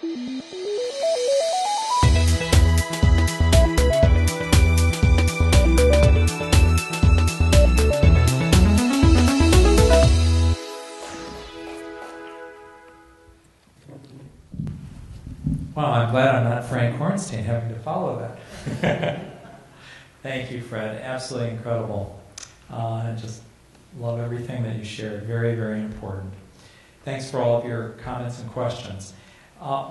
Wow, I'm glad I'm not Frank Hornstein having to follow that. Thank you, Fred. Absolutely incredible. I just love everything that you shared. Very, very important. Thanks for all of your comments and questions.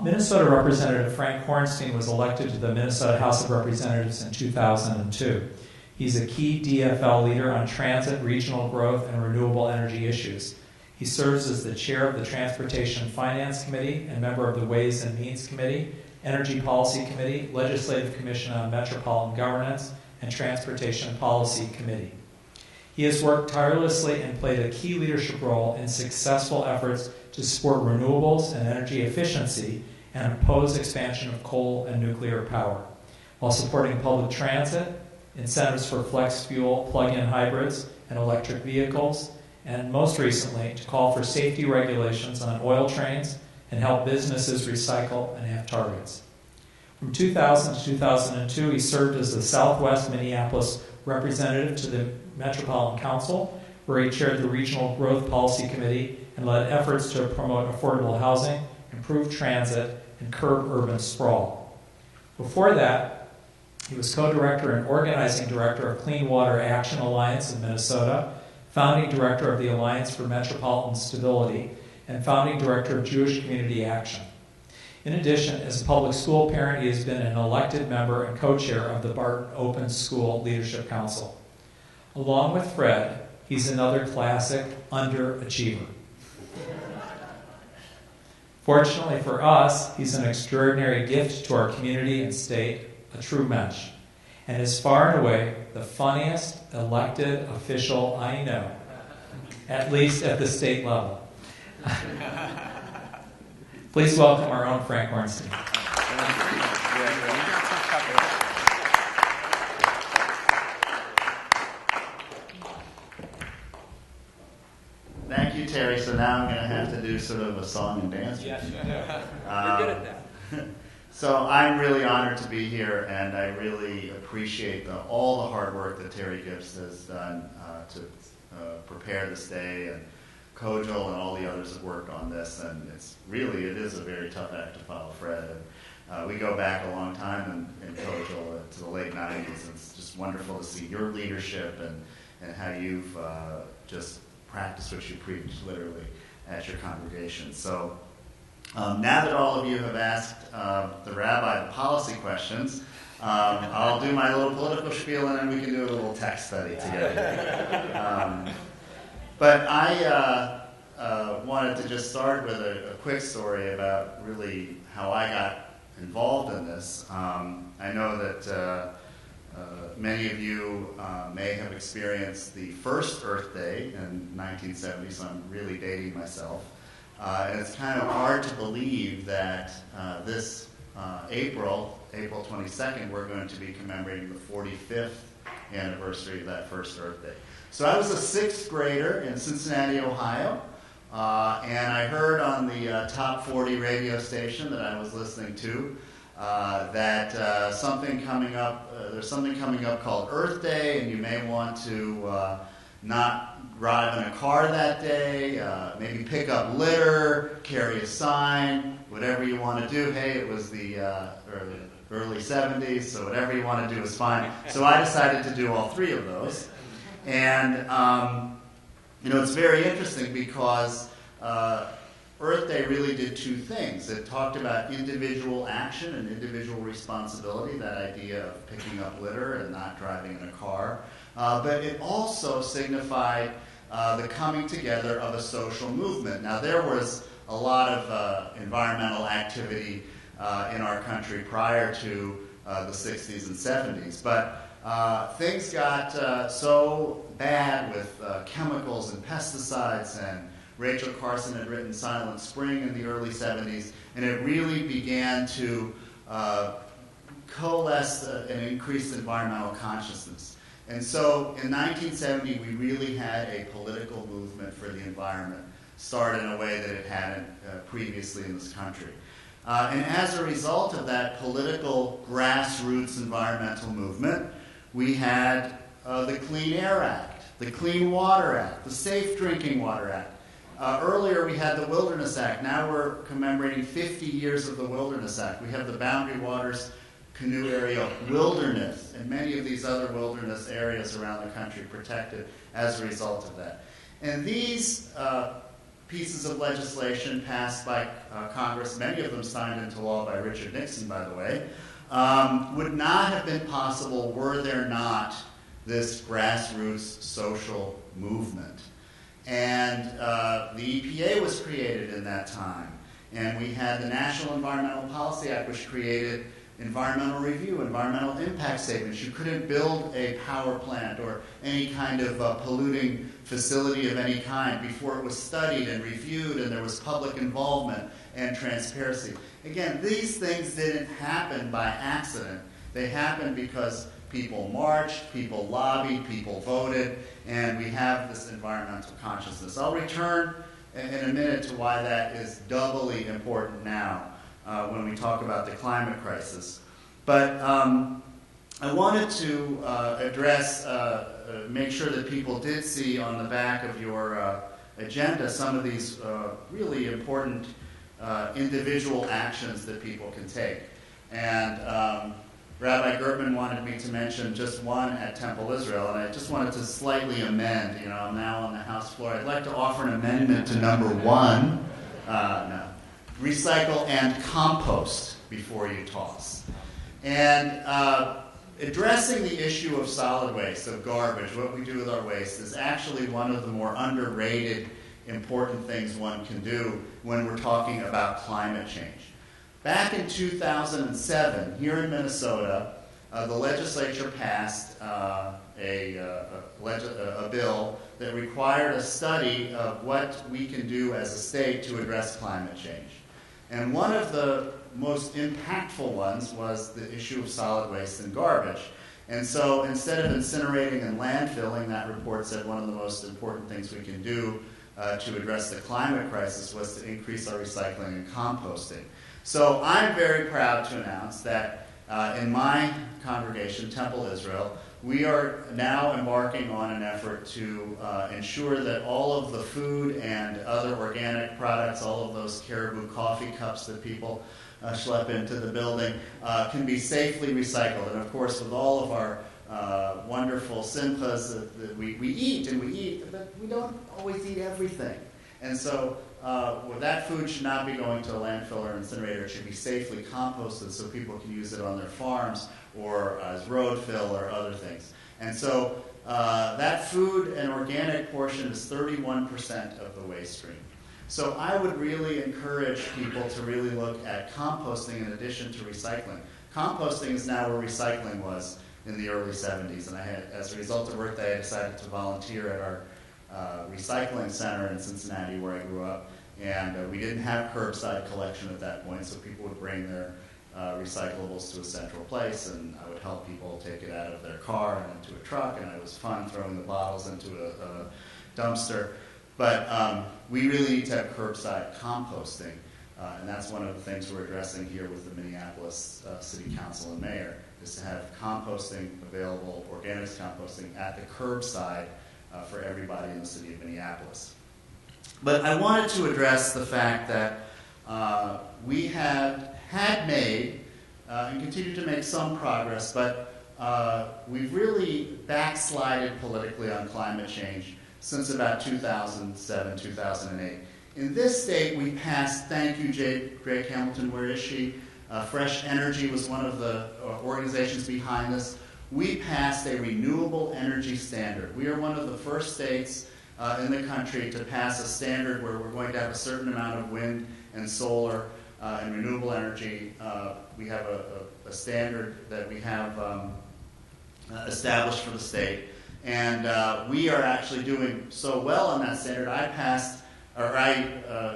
Minnesota Representative Frank Hornstein was elected to the Minnesota House of Representatives in 2002. He's a key DFL leader on transit, regional growth, and renewable energy issues. He serves as the chair of the Transportation and Finance Committee and member of the Ways and Means Committee, Energy Policy Committee, Legislative Commission on Metropolitan Governance, and Transportation Policy Committee. He has worked tirelessly and played a key leadership role in successful efforts to support renewables and energy efficiency and oppose expansion of coal and nuclear power, while supporting public transit, incentives for flex fuel, plug-in hybrids, and electric vehicles, and most recently, to call for safety regulations on oil trains and help businesses recycle and have targets. From 2000 to 2002, he served as the Southwest Minneapolis representative to the Metropolitan Council, where he chaired the Regional Growth Policy Committee and led efforts to promote affordable housing, improve transit, and curb urban sprawl. Before that, he was co-director and organizing director of Clean Water Action Alliance in Minnesota, founding director of the Alliance for Metropolitan Stability, and founding director of Jewish Community Action. In addition, as a public school parent, he has been an elected member and co-chair of the Barton Open School Leadership Council. Along with Fred, he's another classic underachiever. Fortunately for us, he's an extraordinary gift to our community and state, a true mensch, and is far and away the funniest elected official I know, at least at the state level. Please welcome our own Frank Hornstein. Thank you, Terry. So now I'm going to have to do sort of a song and dance. Yes, you do. You're good at that. So I'm really honored to be here, and I really appreciate all the hard work that Terry Gibbs has done to prepare this day, and Kojal and all the others have worked on this, and it is a very tough act to follow Fred. And we go back a long time in Kojal to the late 90s, and it's just wonderful to see your leadership and how you've just practiced what you preach, literally, at your congregation. So now that all of you have asked the rabbi the policy questions, I'll do my little political spiel, and then we can do a little text study together. But I wanted to just start with a quick story about really how I got involved in this. I know that many of you may have experienced the first Earth Day in 1970, so I'm really dating myself. And it's kind of hard to believe that this April 22nd, we're going to be commemorating the 45th anniversary of that first Earth Day. So I was a sixth grader in Cincinnati, Ohio, and I heard on the Top 40 radio station that I was listening to that there's something coming up called Earth Day, and you may want to not drive in a car that day, maybe pick up litter, carry a sign, whatever you want to do. Hey, it was the early 70s, so whatever you want to do is fine. So I decided to do all three of those. And, it's very interesting because Earth Day really did two things. It talked about individual action and individual responsibility, that idea of picking up litter and not driving in a car. But it also signified the coming together of a social movement. Now, there was a lot of environmental activity in our country prior to the 60s and 70s, but things got so bad with chemicals and pesticides, and Rachel Carson had written Silent Spring in the early 70s, and it really began to coalesce an increased environmental consciousness. And so in 1970, we really had a political movement for the environment, started in a way that it hadn't previously in this country. And as a result of that political grassroots environmental movement, we had the Clean Air Act, the Clean Water Act, the Safe Drinking Water Act. Earlier we had the Wilderness Act. Now we're commemorating 50 years of the Wilderness Act. We have the Boundary Waters Canoe Area Wilderness and many of these other wilderness areas around the country protected as a result of that. And these pieces of legislation passed by Congress, many of them signed into law by Richard Nixon, by the way, would not have been possible were there not this grassroots social movement. And the EPA was created in that time. And we had the National Environmental Policy Act, which created environmental review, environmental impact statements. You couldn't build a power plant or any kind of polluting facility of any kind before it was studied and reviewed and there was public involvement and transparency. Again, these things didn't happen by accident. They happened because people marched, people lobbied, people voted, and we have this environmental consciousness. I'll return in a minute to why that is doubly important now when we talk about the climate crisis. But I wanted to address, make sure that people did see on the back of your agenda some of these really important individual actions that people can take. And Rabbi Gertman wanted me to mention just one at Temple Israel, and I just wanted to slightly amend. You know, I'm now on the House floor. I'd like to offer an amendment to number 1. No. Recycle and compost before you toss. And addressing the issue of solid waste, of garbage, what we do with our waste, is actually one of the more underrated important things one can do when we're talking about climate change. Back in 2007, here in Minnesota, the legislature passed a bill that required a study of what we can do as a state to address climate change. And one of the most impactful ones was the issue of solid waste and garbage. And so instead of incinerating and landfilling, that report said one of the most important things we can do to address the climate crisis was to increase our recycling and composting. So I'm very proud to announce that in my congregation, Temple Israel, we are now embarking on an effort to ensure that all of the food and other organic products, all of those caribou coffee cups that people schlep into the building, can be safely recycled. And of course, with all of our wonderful simchas that we eat, but we don't always eat everything. And so that food should not be going to a landfill or incinerator. It should be safely composted so people can use it on their farms or as road fill or other things. And so that food and organic portion is 31% of the waste stream. So I would really encourage people to really look at composting in addition to recycling. Composting is now where recycling was in the early 70s. And I had, as a result of Earth Day, I decided to volunteer at our recycling center in Cincinnati where I grew up. And we didn't have curbside collection at that point, so people would bring their recyclables to a central place, and I would help people take it out of their car and into a truck, and it was fun throwing the bottles into a dumpster. But we really need to have curbside composting, and that's one of the things we're addressing here with the Minneapolis City Council and Mayor, is to have composting available, organics composting, at the curbside for everybody in the city of Minneapolis. But I wanted to address the fact that we had made and continue to make some progress, but we've really backslided politically on climate change since about 2007, 2008. In this state, we passed, thank you, Greg Hamilton, where is she? Fresh Energy was one of the organizations behind this. We passed a renewable energy standard. We are one of the first states in the country to pass a standard where we're going to have a certain amount of wind and solar and renewable energy. We have a standard that we have established for the state. And we are actually doing so well on that standard. I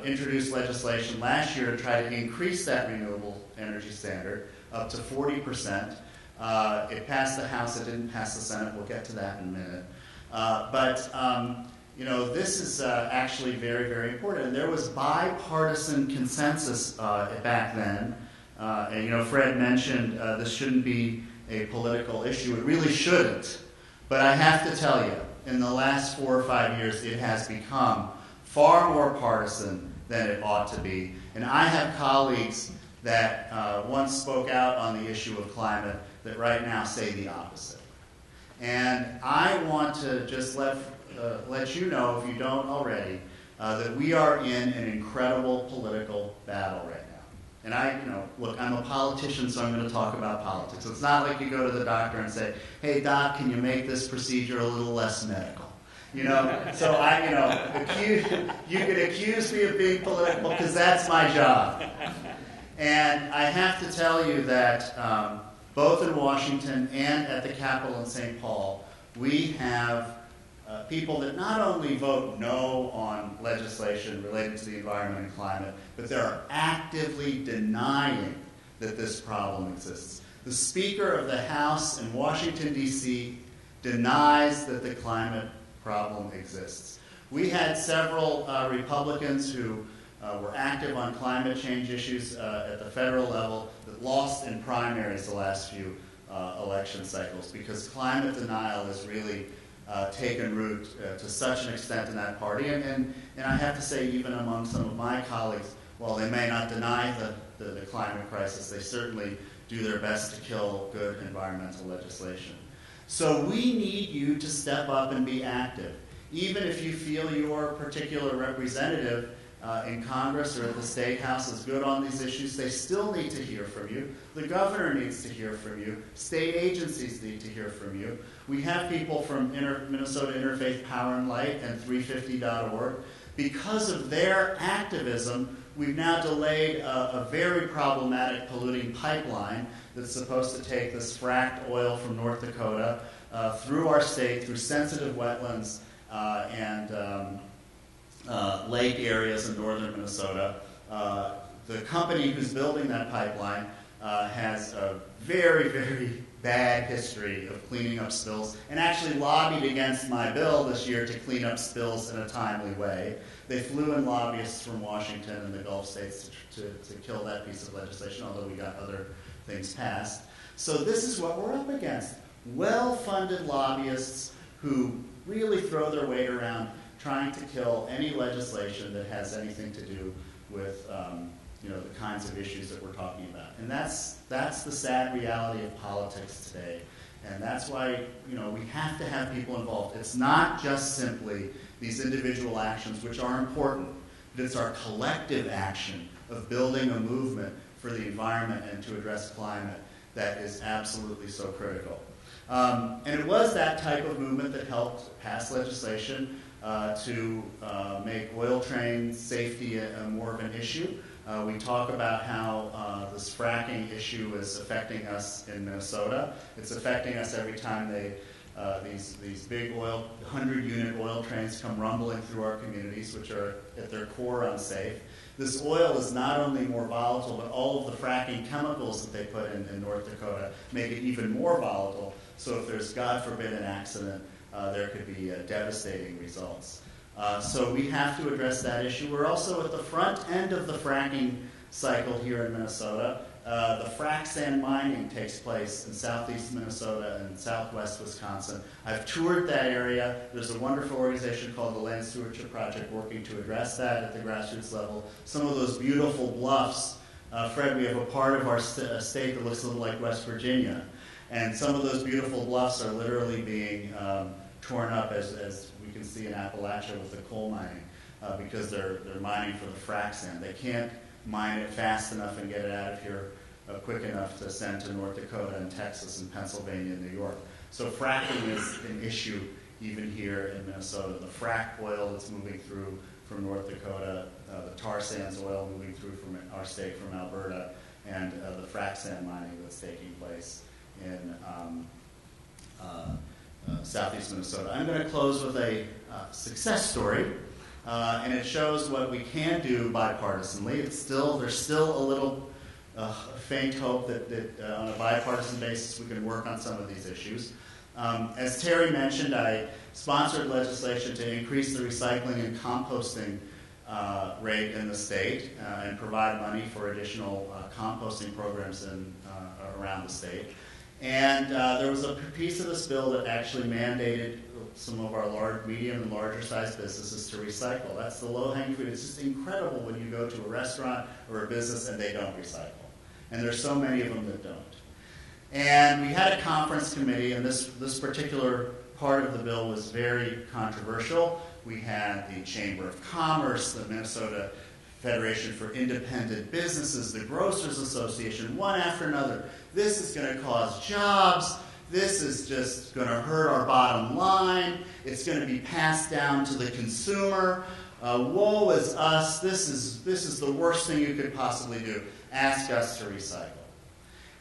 introduced legislation last year to try to increase that renewable energy standard up to 40%. It passed the House. It didn't pass the Senate. We'll get to that in a minute. But this is actually very, very important. And there was bipartisan consensus back then. And, Fred mentioned this shouldn't be a political issue. It really shouldn't. But I have to tell you, in the last 4 or 5 years, it has become far more partisan than it ought to be. And I have colleagues that once spoke out on the issue of climate that right now say the opposite. And I want to just let you know, if you don't already, that we are in an incredible political battle right now. And look, I'm a politician, so I'm going to talk about politics. It's not like you go to the doctor and say, hey, doc, can you make this procedure a little less medical? So you could accuse me of being political because that's my job. And I have to tell you that both in Washington and at the Capitol in St. Paul, we have people that not only vote no on legislation related to the environment and climate, but they're actively denying that this problem exists. The Speaker of the House in Washington, D.C. denies that the climate problem exists. We had several Republicans who were active on climate change issues at the federal level that lost in primaries the last few election cycles because climate denial has really taken root to such an extent in that party. And I have to say, even among some of my colleagues, while they may not deny the climate crisis, they certainly do their best to kill good environmental legislation. So we need you to step up and be active. Even if you feel your particular representative in Congress or at the State House is good on these issues, they still need to hear from you. The governor needs to hear from you. State agencies need to hear from you. We have people from Minnesota Interfaith Power and Light and 350.org. Because of their activism, we've now delayed a very problematic polluting pipeline that's supposed to take this fracked oil from North Dakota through our state, through sensitive wetlands and lake areas in northern Minnesota. The company who's building that pipeline has a very, very bad history of cleaning up spills and actually lobbied against my bill this year to clean up spills in a timely way. They flew in lobbyists from Washington and the Gulf states to kill that piece of legislation, although we got other things passed. So this is what we're up against. Well-funded lobbyists who really throw their weight around trying to kill any legislation that has anything to do with the kinds of issues that we're talking about. And that's the sad reality of politics today. And that's why we have to have people involved. It's not just simply these individual actions, which are important, but it's our collective action of building a movement for the environment and to address climate that is absolutely so critical. And it was that type of movement that helped pass legislation to make oil train safety more of an issue. We talk about how this fracking issue is affecting us in Minnesota. It's affecting us every time these big 100-unit oil trains come rumbling through our communities, which are at their core unsafe. This oil is not only more volatile, but all of the fracking chemicals that they put in North Dakota make it even more volatile. So if there's, God forbid, an accident, there could be devastating results. So we have to address that issue. We're also at the front end of the fracking cycle here in Minnesota. The frac sand mining takes place in southeast Minnesota and southwest Wisconsin. I've toured that area. There's a wonderful organization called the Land Stewardship Project working to address that at the grassroots level. Some of those beautiful bluffs. Fred, we have a part of our state that looks a little like West Virginia. And some of those beautiful bluffs are literally being torn up, as we can see in Appalachia with the coal mining, because they're mining for the frac sand. They can't mine it fast enough and get it out of here quick enough to send to North Dakota and Texas and Pennsylvania and New York. So fracking is an issue even here in Minnesota. The frack oil that's moving through from North Dakota, the tar sands oil moving through from our state, from Alberta, and the frac sand mining that's taking place in southeast Minnesota. I'm going to close with a success story, and it shows what we can do bipartisanly. There's still a little faint hope that on a bipartisan basis we can work on some of these issues. As Terry mentioned, I sponsored legislation to increase the recycling and composting rate in the state and provide money for additional composting programs around the state. And there was a piece of this bill that actually mandated some of our medium and larger sized businesses to recycle. That's the low-hanging fruit. It's just incredible when you go to a restaurant or a business and they don't recycle. And there's so many of them that don't. And we had a conference committee, and this particular part of the bill was very controversial. We had the Chamber of Commerce, the Minnesota Federation for Independent Businesses, the Grocers Association, one after another. This is going to cause jobs. This is just going to hurt our bottom line. It's going to be passed down to the consumer. Woe is us. This is the worst thing you could possibly do. Ask us to recycle.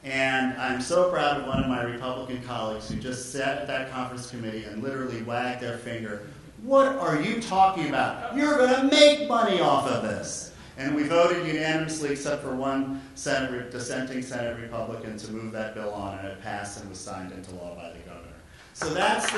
And I'm so proud of one of my Republican colleagues who just sat at that conference committee and literally wagged their finger. What are you talking about? You're going to make money off of this. And we voted unanimously, except for one dissenting Senate Republican, to move that bill on, and it passed and was signed into law by the governor. So that's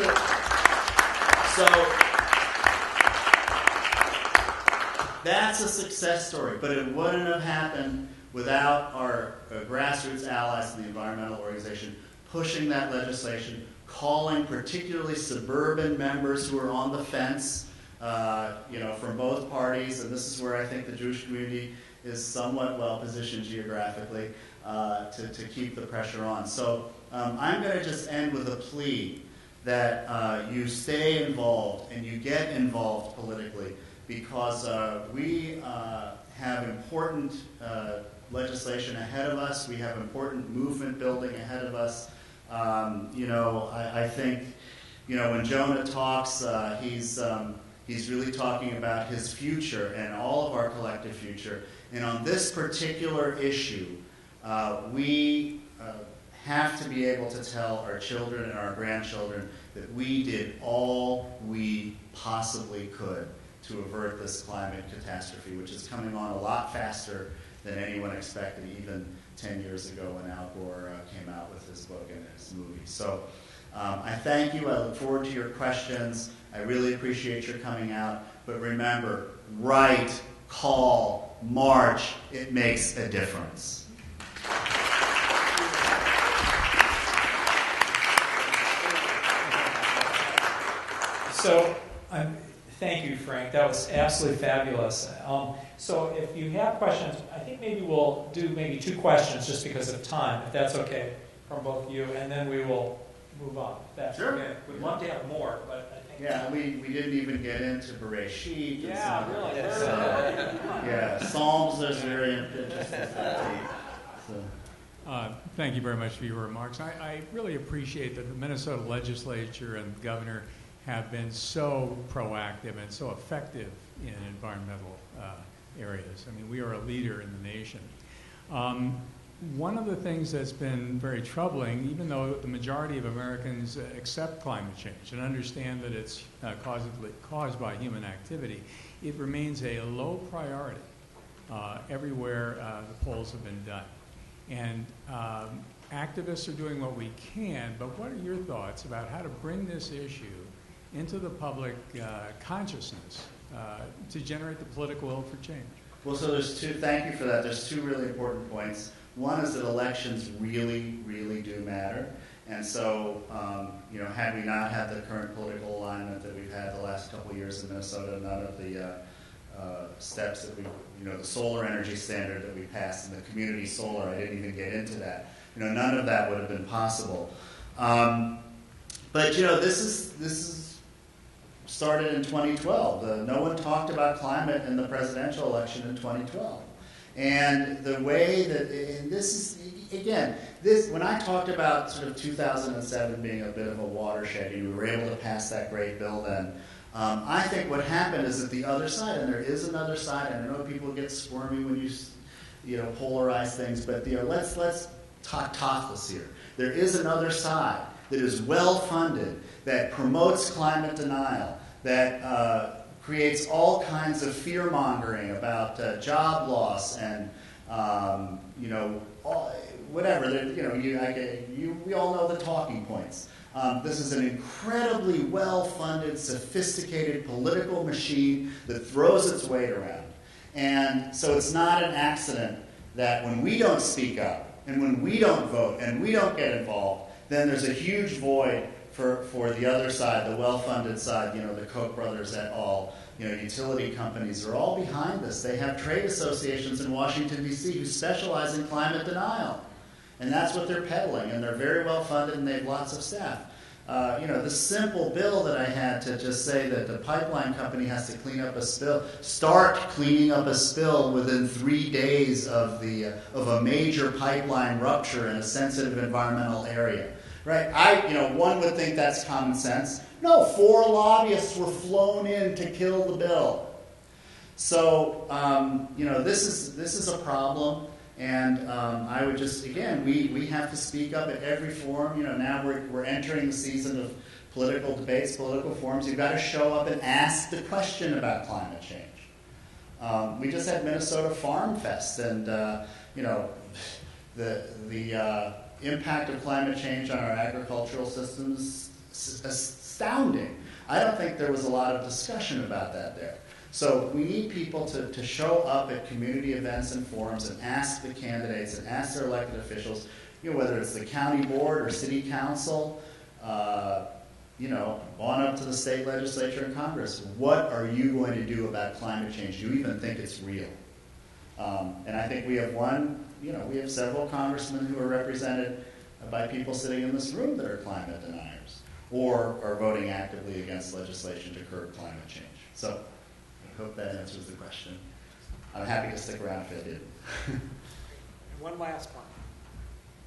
that's a success story, but it wouldn't have happened without our grassroots allies in the environmental organization pushing that legislation, calling particularly suburban members who are on the fence, from both parties, and this is where I think the Jewish community is somewhat well positioned geographically to keep the pressure on. So I'm going to just end with a plea that you stay involved and you get involved politically, because we have important legislation ahead of us. We have important movement building ahead of us. I think, when Jonah talks, he's really talking about his future and all of our collective future. And on this particular issue, we have to be able to tell our children and our grandchildren that we did all we possibly could to avert this climate catastrophe, which is coming on a lot faster than anyone expected, even 10 years ago when Al Gore came out with his book and his movie. So I thank you. I look forward to your questions. I really appreciate your coming out. But remember, write, call, march. It makes a difference. So, thank you, Frank. That was absolutely fabulous. So if you have questions, I think maybe we'll do maybe 2 questions just because of time, if that's okay, from both of you, and then we will move on. If that's Sure. okay. We'd love to have more, but I think... Yeah, we didn't even get into Bereshit. Yeah, really. Yeah, Psalms is very interesting. Thank you very much for your remarks. I really appreciate that the Minnesota legislature and the governor have been so proactive and so effective in environmental areas. I mean, we are a leader in the nation. One of the things that's been very troubling, even though the majority of Americans accept climate change and understand that it's caused by human activity, it remains a low priority everywhere the polls have been done. And activists are doing what we can, but what are your thoughts about how to bring this issue into the public consciousness to generate the political will for change? Well, so thank you for that. There's 2 really important points. One is that elections really, really do matter. And so, had we not had the current political alignment that we've had the last couple of years in Minnesota, none of the steps that the solar energy standard that we passed and the community solar, I didn't even get into that. None of that would have been possible. But this is started in 2012. No one talked about climate in the presidential election in 2012. And the way that, and this is, again, when I talked about sort of 2007 being a bit of a watershed, and we were able to pass that great bill then, I think what happened is that the other side, and there is another side, and I know people get squirmy when you polarize things, but let's talk tachlis here. There is another side that is well-funded, that promotes climate denial, that creates all kinds of fear-mongering about job loss and, whatever. We all know the talking points. This is an incredibly well-funded, sophisticated political machine that throws its weight around. And so it's not an accident that when we don't speak up, and when we don't vote, and we don't get involved, then there's a huge void for the other side, the well-funded side, the Koch brothers et al., utility companies are all behind this. They have trade associations in Washington, D.C. who specialize in climate denial. And that's what they're peddling, and they're very well-funded, and they have lots of staff. The simple bill that I had to just say that the pipeline company has to clean up a spill, start cleaning up a spill within 3 days of a major pipeline rupture in a sensitive environmental area. Right? One would think that's common sense. No, 4 lobbyists were flown in to kill the bill. So, this is a problem, and I would just, again, we have to speak up at every forum. Now we're entering the season of political debates, political forums. You've got to show up and ask the question about climate change. We just had Minnesota Farm Fest, and the impact of climate change on our agricultural systems is astounding. I don't think there was a lot of discussion about that there. So we need people to show up at community events and forums and ask the candidates and ask their elected officials, whether it's the county board or city council, on up to the state legislature and Congress. What are you going to do about climate change? Do you even think it's real? And I think we have we have several congressmen who are represented by people sitting in this room that are climate deniers or are voting actively against legislation to curb climate change. So I hope that answers the question. I'm happy to stick around if it did. And one last one.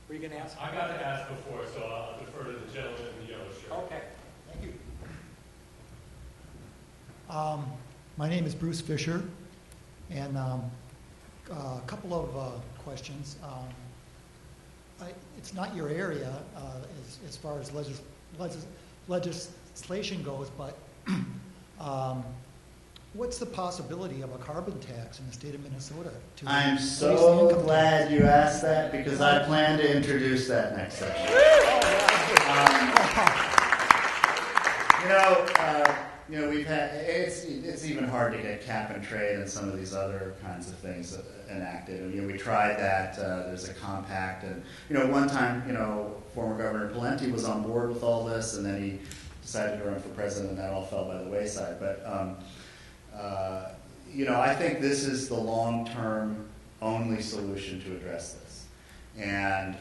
Were you going to ask? I got to ask before, so I'll defer to the gentleman in the yellow shirt. Okay. Thank you. My name is Bruce Fisher, and a couple of questions. It's not your area as far as legislation goes, but what's the possibility of a carbon tax in the state of Minnesota? I'm so glad you asked that, because I plan to introduce that next session. We've had, it's even hard to get cap and trade and some of these other kinds of things enacted. And, we tried that. There's a compact, and one time, former Governor Pawlenty was on board with all this, and then he decided to run for president, and that all fell by the wayside. But I think this is the long-term only solution to address this. And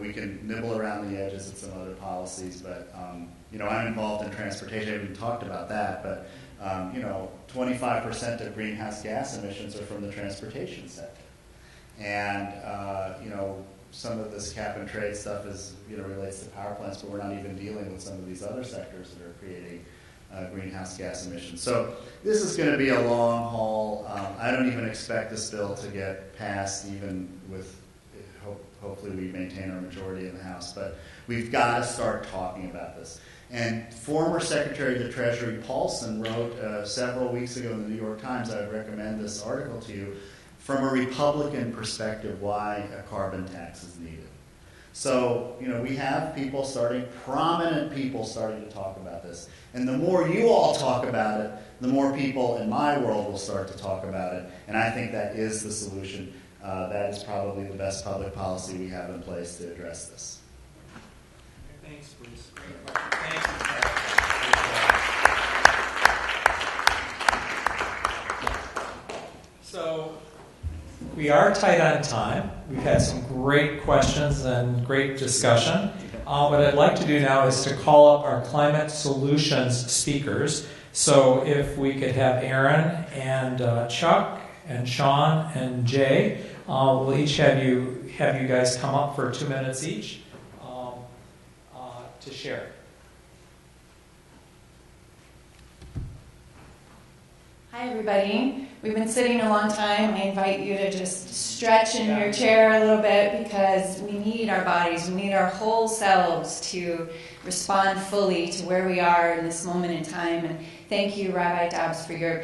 we can nibble around the edges at some other policies, but I'm involved in transportation. I haven't even talked about that, but 25% of greenhouse gas emissions are from the transportation sector. And some of this cap and trade stuff is relates to power plants, but we're not even dealing with some of these other sectors that are creating greenhouse gas emissions. So this is going to be a long haul. I don't even expect this bill to get passed, even with hopefully we maintain our majority in the House. But we've got to start talking about this. And former Secretary of the Treasury Paulson wrote several weeks ago in the New York Times, I would recommend this article to you, from a Republican perspective, why a carbon tax is needed. So, we have prominent people starting to talk about this. And the more you all talk about it, the more people in my world will start to talk about it. And I think that is the solution. That is probably the best public policy we have in place to address this. Thanks, Bruce. Thank you. So we are tight on time. We've had some great questions and great discussion. What I'd like to do now is to call up our climate solutions speakers. So if we could have Aaron and Chuck and Sean and Jay, we'll each have you guys come up for 2 minutes each to share. Hi, everybody. We've been sitting a long time. I invite you to just stretch in your chair a little bit, because we need our bodies, we need our whole selves to respond fully to where we are in this moment in time. And thank you, Rabbi Dobbs, for your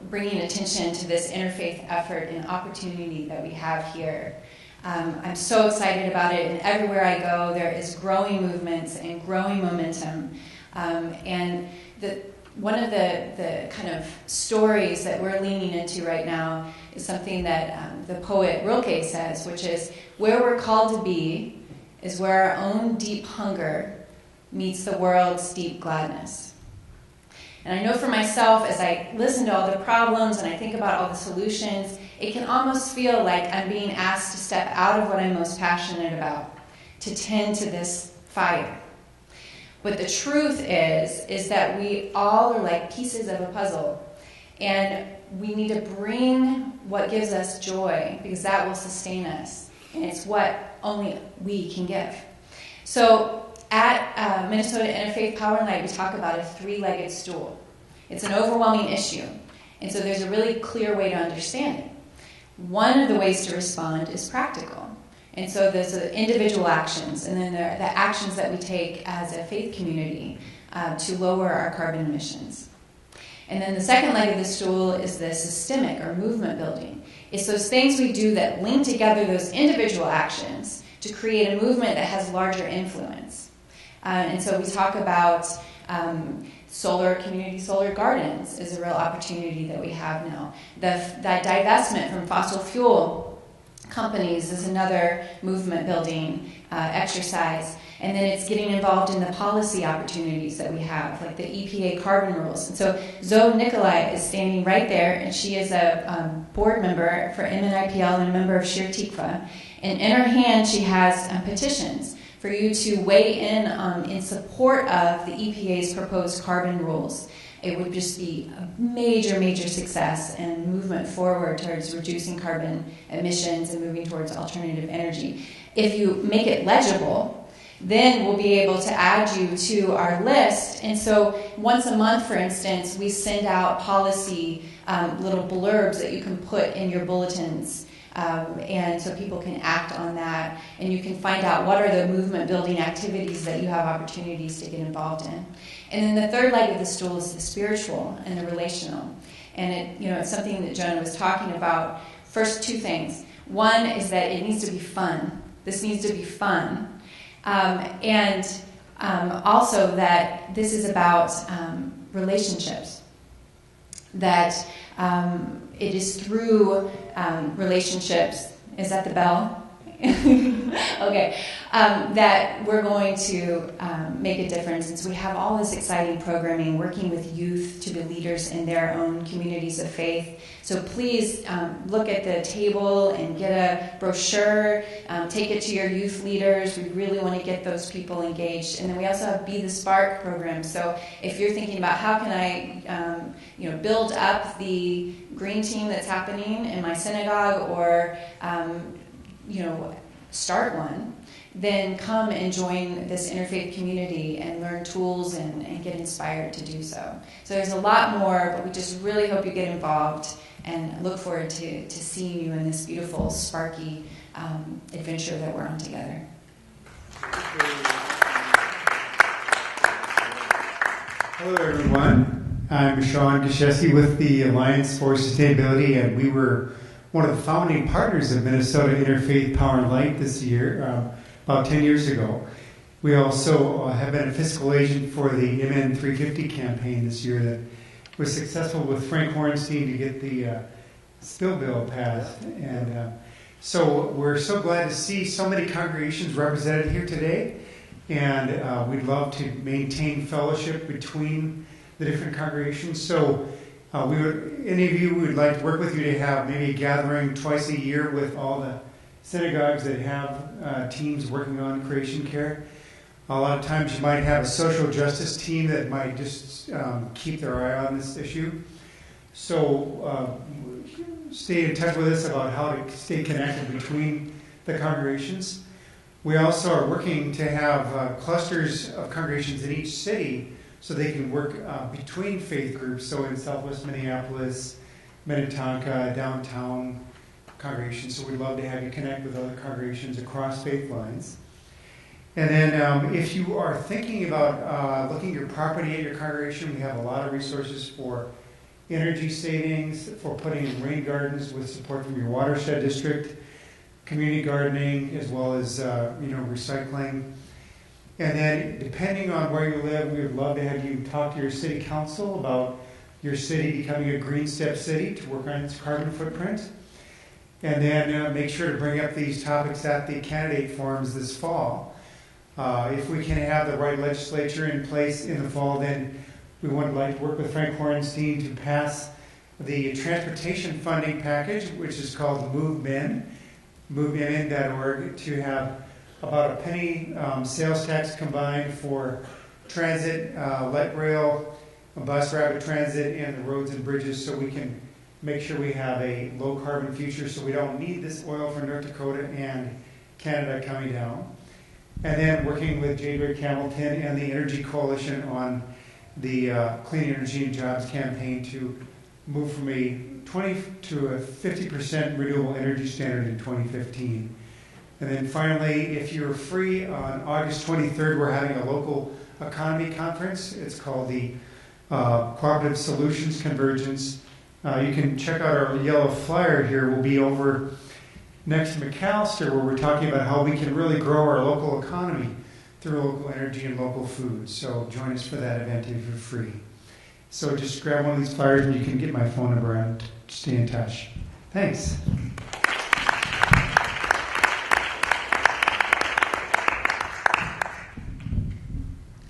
bringing attention to this interfaith effort and opportunity that we have here. I'm so excited about it, and everywhere I go, there is growing movements and growing momentum. And one of the kind of stories that we're leaning into right now is something that the poet Rilke says, which is, where we're called to be is where our own deep hunger meets the world's deep gladness. And I know for myself, as I listen to all the problems and I think about all the solutions, it can almost feel like I'm being asked to step out of what I'm most passionate about, to tend to this fire. But the truth is that we all are like pieces of a puzzle, and we need to bring what gives us joy, because that will sustain us, and it's what only we can give. So at Minnesota Interfaith Power and Light, we talk about a three-legged stool. It's an overwhelming issue, and so there's a really clear way to understand it. One of the ways to respond is practical. And so there's the individual actions, and then there are the actions that we take as a faith community to lower our carbon emissions. And then the second leg of the stool is the systemic or movement building. It's those things we do that link together those individual actions to create a movement that has larger influence. And so we talk about community solar gardens is a real opportunity that we have now. That divestment from fossil fuel companies is another movement building exercise. And then it's getting involved in the policy opportunities that we have, like the EPA carbon rules. And so Zoe Nicolai is standing right there, and she is a board member for MNIPL and a member of Shir Tikva. And in her hand, she has petitions for you to weigh in support of the EPA's proposed carbon rules. It would just be a major, major success and movement forward towards reducing carbon emissions and moving towards alternative energy. If you make it legible, then we'll be able to add you to our list. And so once a month, for instance, we send out policy little blurbs that you can put in your bulletins. And so people can act on that, and you can find out what are the movement building activities that you have opportunities to get involved in. And then the third leg of the stool is the spiritual and the relational. And it's something that Jonah was talking about. First, two things. One is that it needs to be fun. This needs to be fun. And also that this is about relationships. That it is through relationships. Is that the bell? Okay. That we're going to make a difference. And so we have all this exciting programming, working with youth to be leaders in their own communities of faith. So please look at the table and get a brochure. Take it to your youth leaders. We really want to get those people engaged. And then we also have Be the Spark program. So if you're thinking about how can I build up the green team that's happening in my synagogue, or start one, then come and join this interfaith community and learn tools and get inspired to do so. So there's a lot more, but we just really hope you get involved and look forward to seeing you in this beautiful, sparky adventure that we're on together. Hello, everyone. I'm Sean Gashesi with the Alliance for Sustainability, and we were one of the founding partners of Minnesota Interfaith Power and Light this year, about 10 years ago. We also have been a fiscal agent for the MN 350 campaign this year that was successful with Frank Hornstein to get the spill bill passed. And so we're so glad to see so many congregations represented here today. And we'd love to maintain fellowship between the different congregations. So any of you would like to work with you to have maybe a gathering twice a year with all the synagogues that have teams working on creation care. A lot of times you might have a social justice team that might just keep their eye on this issue. So stay in touch with us about how to stay connected between the congregations. We also are working to have clusters of congregations in each city so they can work between faith groups. So in Southwest Minneapolis, Minnetonka, downtown congregations. So we'd love to have you connect with other congregations across faith lines. And then if you are thinking about looking at your property at your congregation, we have a lot of resources for energy savings, for putting in rain gardens with support from your watershed district, community gardening, as well as recycling. And then, depending on where you live, we would love to have you talk to your city council about your city becoming a green step city to work on its carbon footprint. And then make sure to bring up these topics at the candidate forums this fall. If we can have the right legislature in place in the fall, then we would like to work with Frank Horenstein to pass the transportation funding package, which is called MoveMin, MoveMin.org, to have about a penny sales tax combined for transit, light rail, bus, rapid transit, and the roads and bridges, so we can make sure we have a low carbon future, so we don't need this oil from North Dakota and Canada coming down. And then working with J. Bird Hamilton and the Energy Coalition on the Clean Energy and Jobs campaign to move from a 20 to a 50% renewable energy standard in 2015. And then finally, if you're free, on August 23rd, we're having a local economy conference. It's called the Cooperative Solutions Convergence. You can check out our yellow flyer here. We'll be over next to McAllister, where we're talking about how we can really grow our local economy through local energy and local food. So join us for that event if you're free. So just grab one of these flyers and you can get my phone number and stay in touch. Thanks.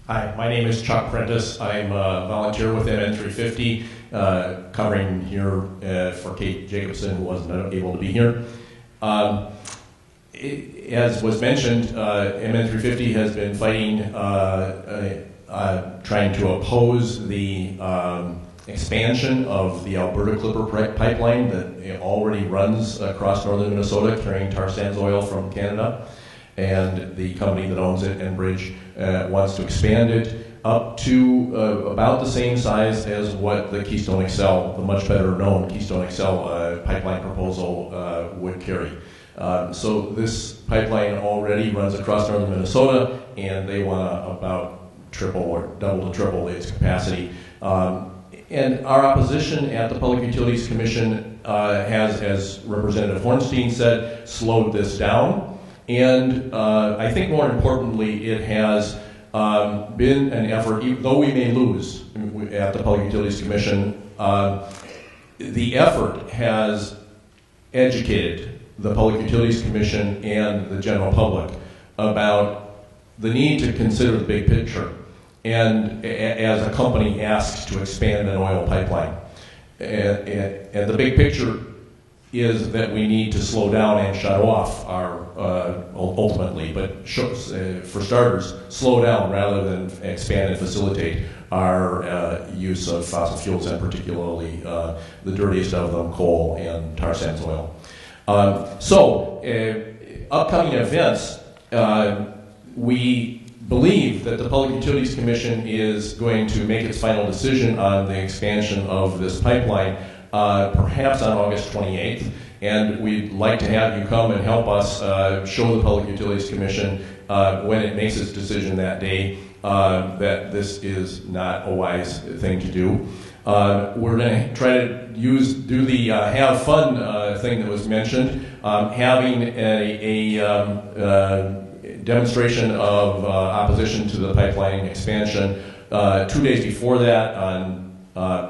Hi, my name is Chuck Prentice. I'm a volunteer with MN350, covering here for Kate Jacobson, who wasn't able to be here. As was mentioned, MN350 has been fighting, trying to oppose the expansion of the Alberta Clipper pipeline that already runs across northern Minnesota, carrying tar sands oil from Canada. And the company that owns it, Enbridge, wants to expand it up to about the same size as what the Keystone XL, the much better known Keystone XL pipeline proposal would carry. So this pipeline already runs across northern Minnesota, and they want to about triple or double to triple its capacity. And our opposition at the Public Utilities Commission has, as Representative Hornstein said, slowed this down. And I think more importantly, it has been an effort, though we may lose at the Public Utilities Commission, the effort has educated the Public Utilities Commission and the general public about the need to consider the big picture. And as a company asks to expand an oil pipeline. And the big picture is that we need to slow down and shut off our, ultimately, but for starters, slow down rather than expand and facilitate our use of fossil fuels, and particularly the dirtiest of them, coal and tar sands oil. Upcoming events, we believe that the Public Utilities Commission is going to make its final decision on the expansion of this pipeline perhaps on August 28th, and we'd like to have you come and help us show the Public Utilities Commission when it makes its decision that day that this is not a wise thing to do. We're going to try to do the have fun thing that was mentioned, having a demonstration of opposition to the pipeline expansion 2 days before that on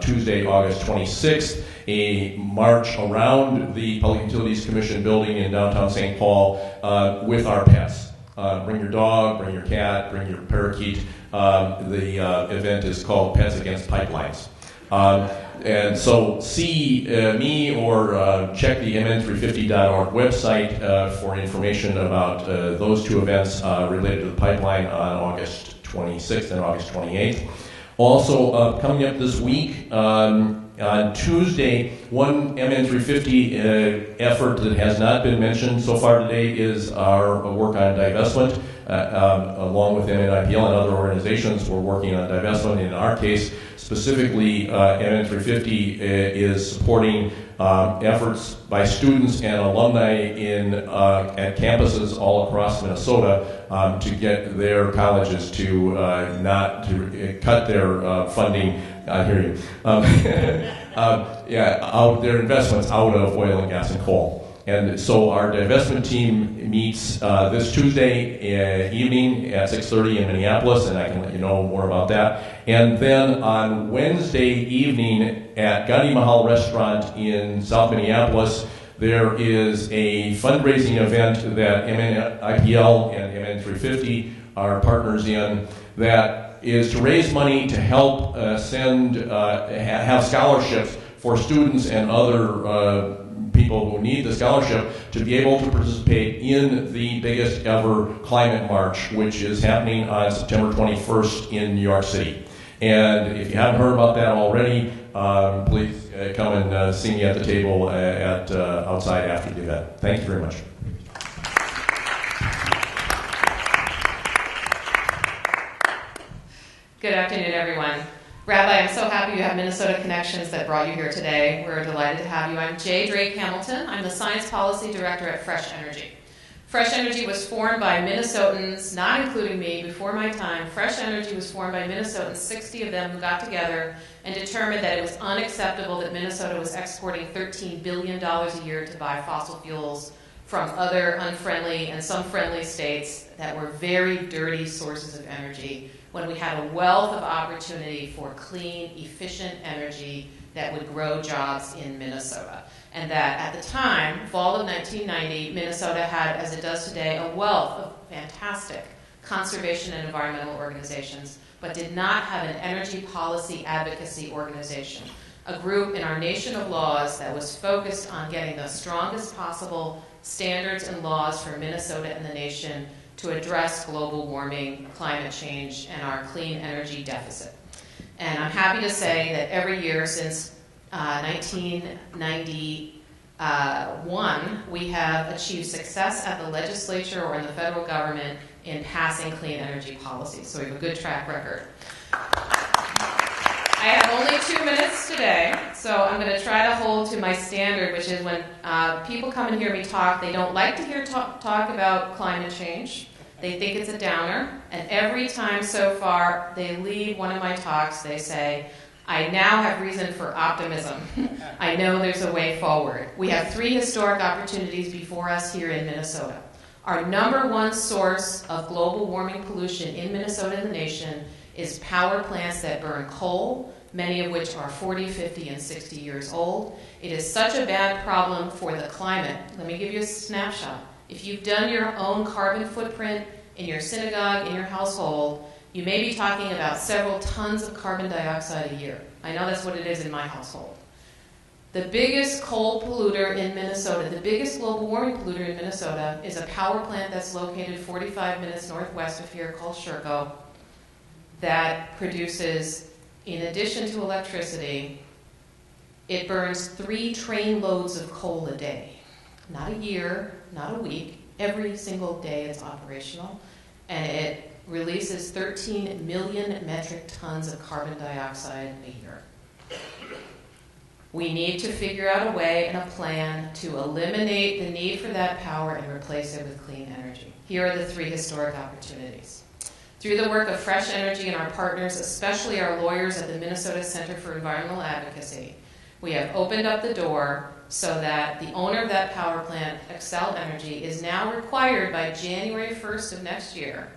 Tuesday, August 26th, a march around the Public Utilities Commission building in downtown St. Paul with our pets. Bring your dog, bring your cat, bring your parakeet. The event is called Pets Against Pipelines. And so see me or check the mn350.org website for information about those two events related to the pipeline on August 26th and August 28th. Also, coming up this week, on Tuesday, one MN350 effort that has not been mentioned so far today is our work on divestment. Along with MNIPL and other organizations, we're working on divestment. In our case, specifically, MN350 is supporting efforts by students and alumni at campuses all across Minnesota to get their colleges to not to cut their funding. I hear you. Their investments out of oil and gas and coal. And so our divestment team meets this Tuesday evening at 6:30 in Minneapolis, and I can let you know more about that. And then on Wednesday evening at Gandhi Mahal Restaurant in South Minneapolis, there is a fundraising event that MNIPL and MN350 are partners in that is to raise money to help have scholarships for students and other people who need the scholarship to be able to participate in the biggest ever climate march, which is happening on September 21st in New York City. And if you haven't heard about that already, please come and see me at the table outside after the event. Thank you very much. Good afternoon, everyone. Rabbi, I'm so happy you have Minnesota connections that brought you here today. We're delighted to have you. I'm Jay Drake Hamilton. I'm the Science Policy Director at Fresh Energy. Fresh Energy was formed by Minnesotans, not including me, before my time. Fresh Energy was formed by Minnesotans, 60 of them who got together and determined that it was unacceptable that Minnesota was exporting $13 billion a year to buy fossil fuels from other unfriendly and some friendly states that were very dirty sources of energy, when we had a wealth of opportunity for clean, efficient energy that would grow jobs in Minnesota. And that at the time, fall of 1990, Minnesota had, as it does today, a wealth of fantastic conservation and environmental organizations, but did not have an energy policy advocacy organization, a group in our nation of laws that was focused on getting the strongest possible standards and laws for Minnesota and the nation to address global warming, climate change, and our clean energy deficit. And I'm happy to say that every year since 1991, we have achieved success at the legislature or in the federal government in passing clean energy policies. So we have a good track record. I have only 2 minutes today, so I'm going to try to hold to my standard, which is when people come and hear me talk, they don't like to hear talk about climate change. They think it's a downer, and every time so far they leave one of my talks, they say, I now have reason for optimism. I know there's a way forward. We have 3 historic opportunities before us here in Minnesota. Our number one source of global warming pollution in Minnesota and the nation is power plants that burn coal, many of which are 40, 50, and 60 years old. It is such a bad problem for the climate. Let me give you a snapshot. If you've done your own carbon footprint in your synagogue, in your household, you may be talking about several tons of carbon dioxide a year. I know that's what it is in my household. The biggest coal polluter in Minnesota, the biggest global warming polluter in Minnesota, is a power plant that's located 45 minutes northwest of here called Sherco that produces, in addition to electricity, it burns 3 train loads of coal a day. Not a year, not a week, every single day it's operational, and it releases 13 million metric tons of carbon dioxide a year. We need to figure out a way and a plan to eliminate the need for that power and replace it with clean energy. Here are the 3 historic opportunities. Through the work of Fresh Energy and our partners, especially our lawyers at the Minnesota Center for Environmental Advocacy, we have opened up the door so that the owner of that power plant, Xcel Energy, is now required by January 1st of next year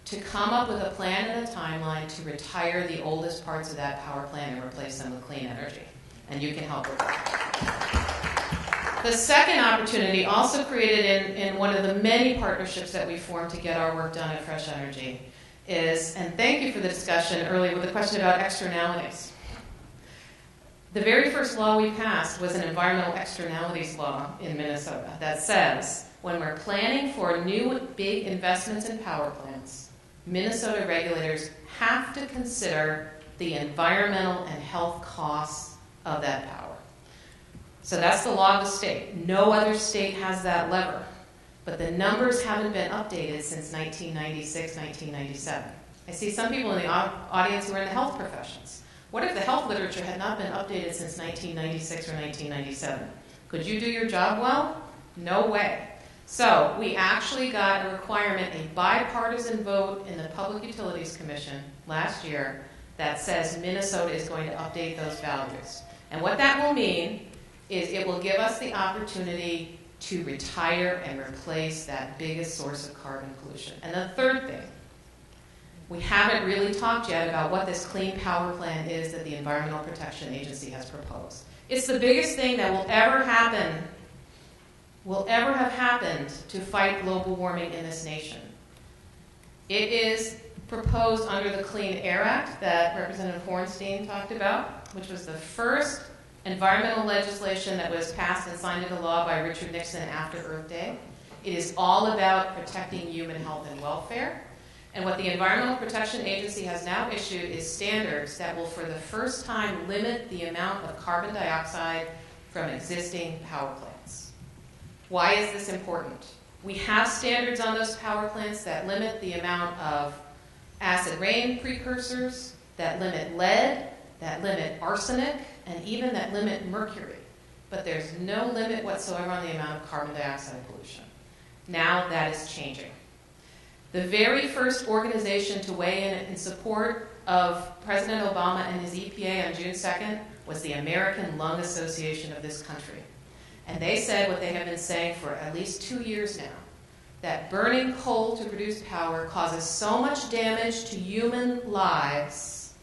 to come up with a plan and a timeline to retire the oldest parts of that power plant and replace them with clean energy. And you can help with that. The second opportunity, also created in one of the many partnerships that we formed to get our work done at Fresh Energy, is, and thank you for the discussion earlier with the question about externalities. The very first law we passed was an environmental externalities law in Minnesota that says when we're planning for new big investments in power plants, Minnesota regulators have to consider the environmental and health costs of that power. So that's the law of the state. No other state has that lever. But the numbers haven't been updated since 1996, 1997. I see some people in the audience who are in the health professions. What if the health literature had not been updated since 1996 or 1997? Could you do your job well? No way. So we actually got a requirement, a bipartisan vote in the Public Utilities Commission last year that says Minnesota is going to update those values. And what that will mean is it will give us the opportunity to retire and replace that biggest source of carbon pollution. And the third thing, we haven't really talked yet about what this clean power plan is that the Environmental Protection Agency has proposed. It's the biggest thing that will ever have happened to fight global warming in this nation. It is proposed under the Clean Air Act that Representative Hornstein talked about, which was the first environmental legislation that was passed and signed into law by Richard Nixon after Earth Day. It is all about protecting human health and welfare. And what the Environmental Protection Agency has now issued is standards that will, for the first time, limit the amount of carbon dioxide from existing power plants. Why is this important? We have standards on those power plants that limit the amount of acid rain precursors, that limit lead, that limit arsenic, and even that limit mercury. But there's no limit whatsoever on the amount of carbon dioxide pollution. Now that is changing. The very first organization to weigh in support of President Obama and his EPA on June 2nd was the American Lung Association of this country. And they said what they have been saying for at least 2 years now, that burning coal to produce power causes so much damage to human lives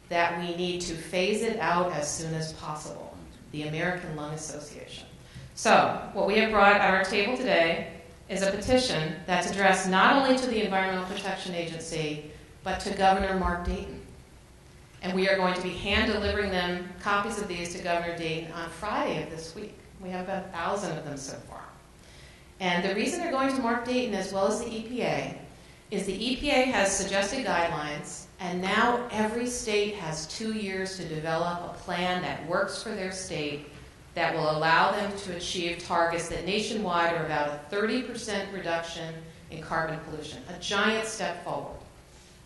that we need to phase it out as soon as possible. The American Lung Association. So, what we have brought at our table today is a petition that's addressed not only to the Environmental Protection Agency, but to Governor Mark Dayton. And we are going to be hand-delivering them copies of these to Governor Dayton on Friday of this week. We have about 1,000 of them so far. And the reason they're going to Mark Dayton as well as the EPA is the EPA has suggested guidelines, and now every state has 2 years to develop a plan that works for their state that will allow them to achieve targets that nationwide are about a 30% reduction in carbon pollution, a giant step forward.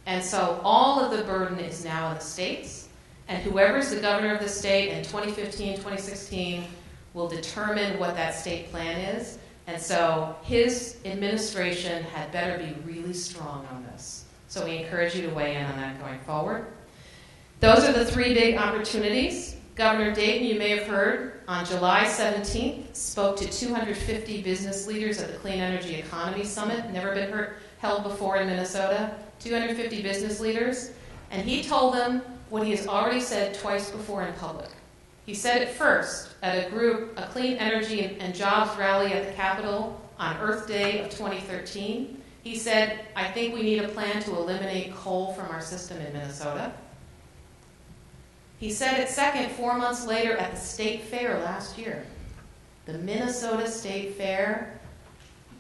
And so all of the burden is now on the states, and whoever's the governor of the state in 2015, 2016 will determine what that state plan is. And so his administration had better be really strong on this. So we encourage you to weigh in on that going forward. Those are the 3 big opportunities. Governor Dayton, you may have heard, on July 17th, spoke to 250 business leaders at the Clean Energy Economy Summit, never been held before in Minnesota, 250 business leaders, and he told them what he has already said twice before in public. He said it first at a Clean Energy and Jobs rally at the Capitol on Earth Day of 2013. He said, I think we need a plan to eliminate coal from our system in Minnesota. He said it second 4 months later at the State Fair last year. The Minnesota State Fair,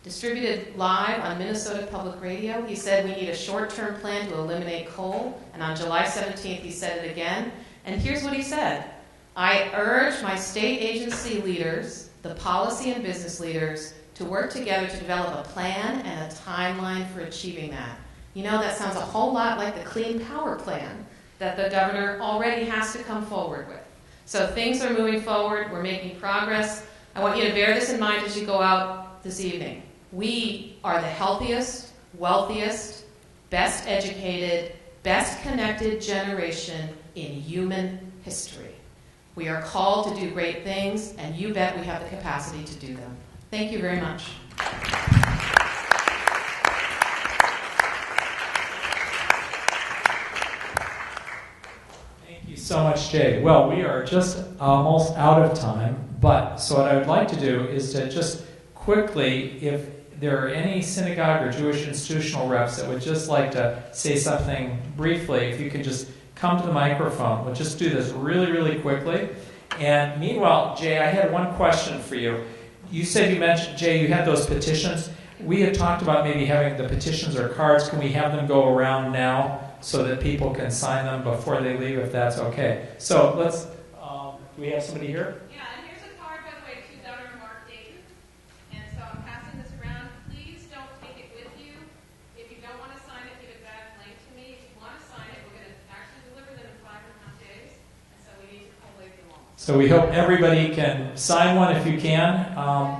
distributed live on Minnesota Public Radio. He said we need a short-term plan to eliminate coal. And on July 17th, he said it again. And here's what he said. I urge my state agency leaders, the policy and business leaders, to work together to develop a plan and a timeline for achieving that. You know, that sounds a whole lot like the Clean Power Plan that the governor already has to come forward with. So things are moving forward. We're making progress. I want you to bear this in mind as you go out this evening. We are the healthiest, wealthiest, best educated, best connected generation in human history. We are called to do great things, and you bet we have the capacity to do them. Thank you very much. Thank you so much, Jay. Well, we are just almost out of time, but so what I would like to do is to just quickly, if there are any synagogue or Jewish institutional reps that would just like to say something briefly, if you could just come to the microphone. We'll just do this really, really quickly. And meanwhile, Jay, I had one question for you. You said you mentioned, Jay, you had those petitions. We had talked about maybe having the petitions or cards. Can we have them go around now so that people can sign them before they leave, if that's okay? So let's, do we have somebody here? Yeah, and here's a card, by the way, to Governor Mark Dayton. And so I'm passing this around. Please don't take it with you. If you don't want to sign it, give it back blank to me. If you want to sign it, we're going to actually deliver them in 5.5 days. And so we need to collate them all. So we hope everybody can sign one if you can.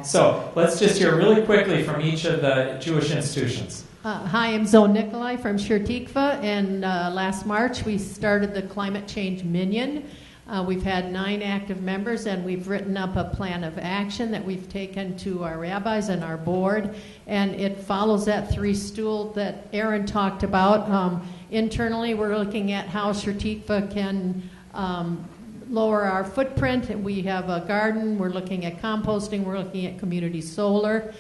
So let's just hear really quickly from each of the Jewish institutions. Hi, I'm Zoe Nikolai from Shir Tikva, and last March we started the Climate Change Minyan. We've had 9 active members, and we've written up a plan of action that we've taken to our rabbis and our board, and it follows that 3-stool that Aaron talked about. Internally, we're looking at how Shirtikva can lower our footprint. We have a garden, we're looking at composting, we're looking at community solar.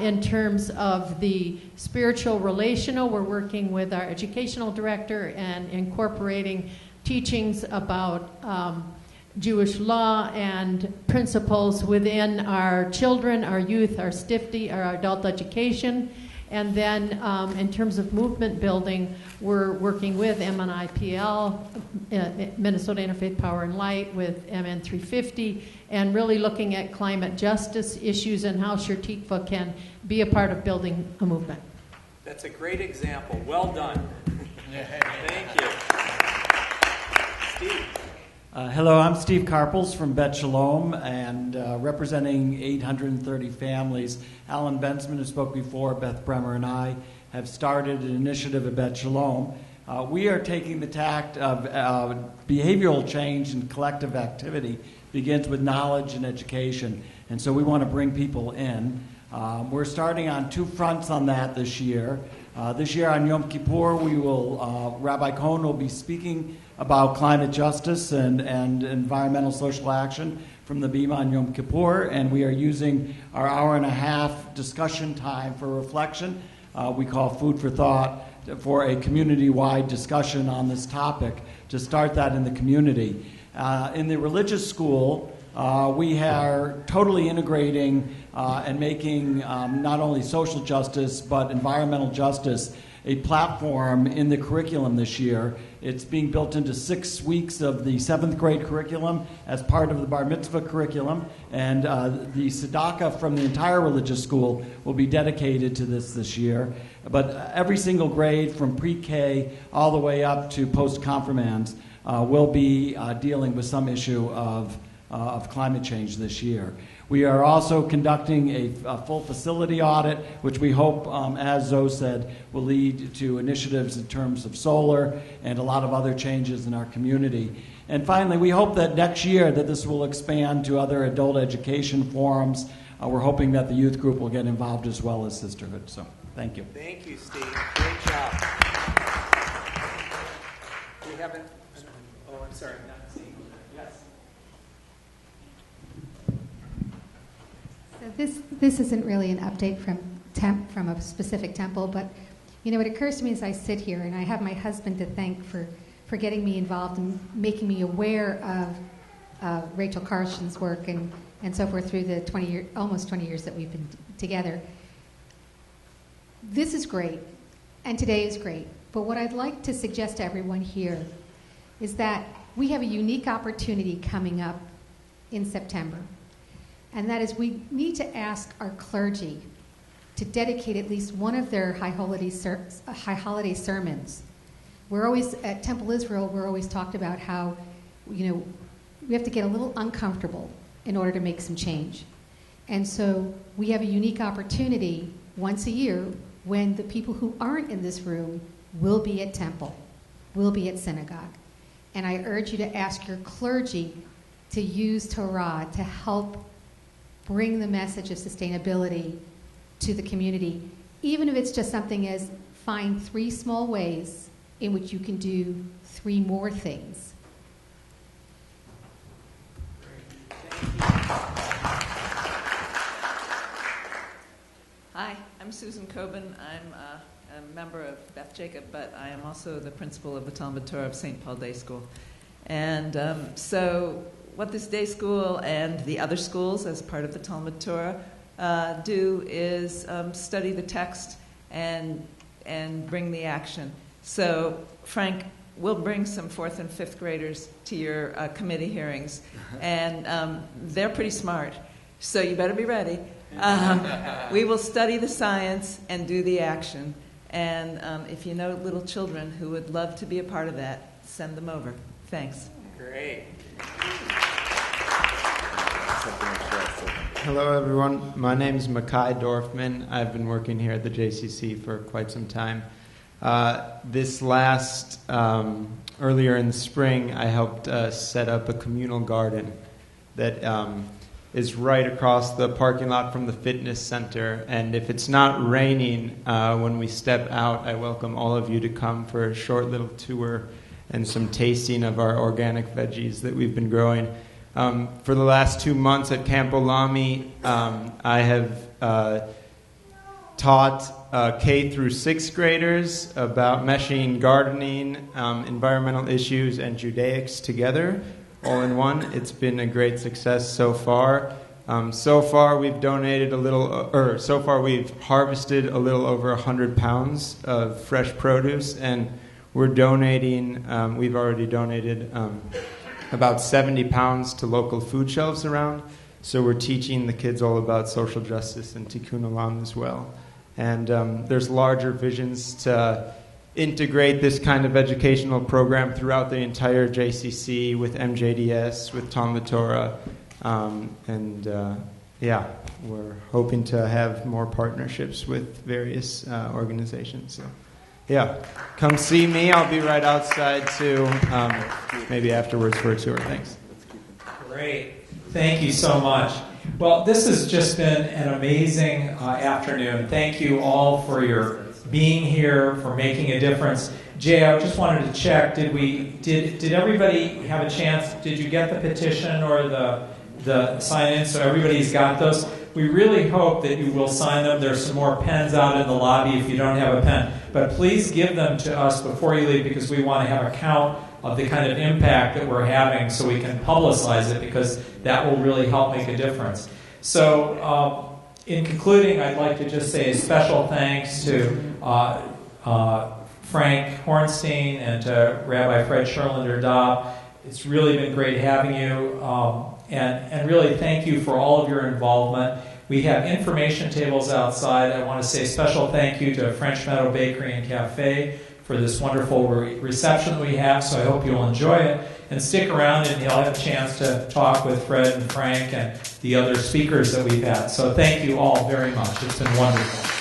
In terms of the spiritual relational, we're working with our educational director and incorporating teachings about Jewish law and principles within our children, our youth, our STIFTI, our adult education. And then in terms of movement building, we're working with MNIPL, Minnesota Interfaith Power and Light, with MN 350, and really looking at climate justice issues and how Shirtikva can be a part of building a movement. That's a great example. Well done. Thank you. Steve. Hello, I'm Steve Karpels from Bet Shalom, and representing 830 families. Alan Bensman, who spoke before, Beth Bremer, and I have started an initiative at Bet Shalom. We are taking the tact of behavioral change and collective activity begins with knowledge and education, and so we want to bring people in. We're starting on 2 fronts on that this year. This year on Yom Kippur, Rabbi Cohen will be speaking about climate justice and environmental social action from the Bima on Yom Kippur, and we are using our hour-and-a-half discussion time for reflection. We call Food for Thought, for a community-wide discussion on this topic to start that in the community. In the religious school, we are totally integrating and making not only social justice but environmental justice a platform in the curriculum this year. It's being built into 6 weeks of the 7th grade curriculum as part of the Bar Mitzvah curriculum, and the tzedakah from the entire religious school will be dedicated to this year. But every single grade from pre-K all the way up to post-confirmands will be dealing with some issue of climate change this year. We are also conducting a full facility audit, which we hope, as Zoe said, will lead to initiatives in terms of solar and a lot of other changes in our community. And finally, we hope that next year that this will expand to other adult education forums. We're hoping that the youth group will get involved as well as sisterhood. So, thank you. Thank you, Steve. Great job. Do you have it? Oh, I'm sorry. Not Steve. Yes. So this isn't really an update from a specific temple, but it occurs to me as I sit here, and I have my husband to thank for getting me involved and making me aware of Rachel Carson's work and so forth through the almost 20 years that we've been together. This is great, and today is great, but what I'd like to suggest to everyone here is that we have a unique opportunity coming up in September. And that is, we need to ask our clergy to dedicate at least one of their high holiday sermons. We're always, at Temple Israel, we're always talked about how, we have to get a little uncomfortable in order to make some change. And so we have a unique opportunity once a year when the people who aren't in this room will be at Temple, will be at synagogue. And I urge you to ask your clergy to use Torah to help bring the message of sustainability to the community, even if it's just something as find 3 small ways in which you can do 3 more things. Hi, I'm Susan Coben. I'm a member of Beth Jacob, but I am also the principal of the Talmud Torah of St. Paul Day School. And so what this day school and the other schools as part of the Talmud Torah do is study the text and bring the action. So Frank, we'll bring some 4th and 5th graders to your committee hearings, and they're pretty smart, so you better be ready. We will study the science and do the action, and if you know little children who would love to be a part of that, send them over. Thanks. Great. Hello, everyone. My name is Makai Dorfman. I've been working here at the JCC for quite some time. This last, earlier in the spring, I helped set up a communal garden that is right across the parking lot from the fitness center. And if it's not raining when we step out, I welcome all of you to come for a short little tour and some tasting of our organic veggies that we've been growing. For the last 2 months at Campo Lamy, I have taught K through 6th graders about meshing gardening, environmental issues, and Judaics together, all in one. It's been a great success so far. So far we've harvested a little over 100 pounds of fresh produce, and we're donating. We've already donated about 70 pounds to local food shelves around. So we're teaching the kids all about social justice and tikkun olam as well. And there's larger visions to integrate this kind of educational program throughout the entire JCC with MJDS, with Talmud Torah. We're hoping to have more partnerships with various organizations. So, yeah, come see me. I'll be right outside too, maybe afterwards for a tour. Thanks. Great. Thank you so much. Well, this has just been an amazing afternoon. Thank you all for your being here, for making a difference. Jay, I just wanted to check, did everybody have a chance, did you get the petition or the sign-in, so everybody's got those? We really hope that you will sign them. There's some more pens out in the lobby if you don't have a pen. But please give them to us before you leave, because we want to have a count of the kind of impact that we're having so we can publicize it, because that will really help make a difference. So in concluding, I'd like to just say a special thanks to Frank Hornstein and to Rabbi Fred Sherlander-Dobb. It's really been great having you, and really thank you for all of your involvement. We have information tables outside. I want to say a special thank you to French Meadow Bakery and Cafe for this wonderful reception that we have, so I hope you'll enjoy it. And stick around and you'll have a chance to talk with Fred and Frank and the other speakers that we've had. So thank you all very much. It's been wonderful.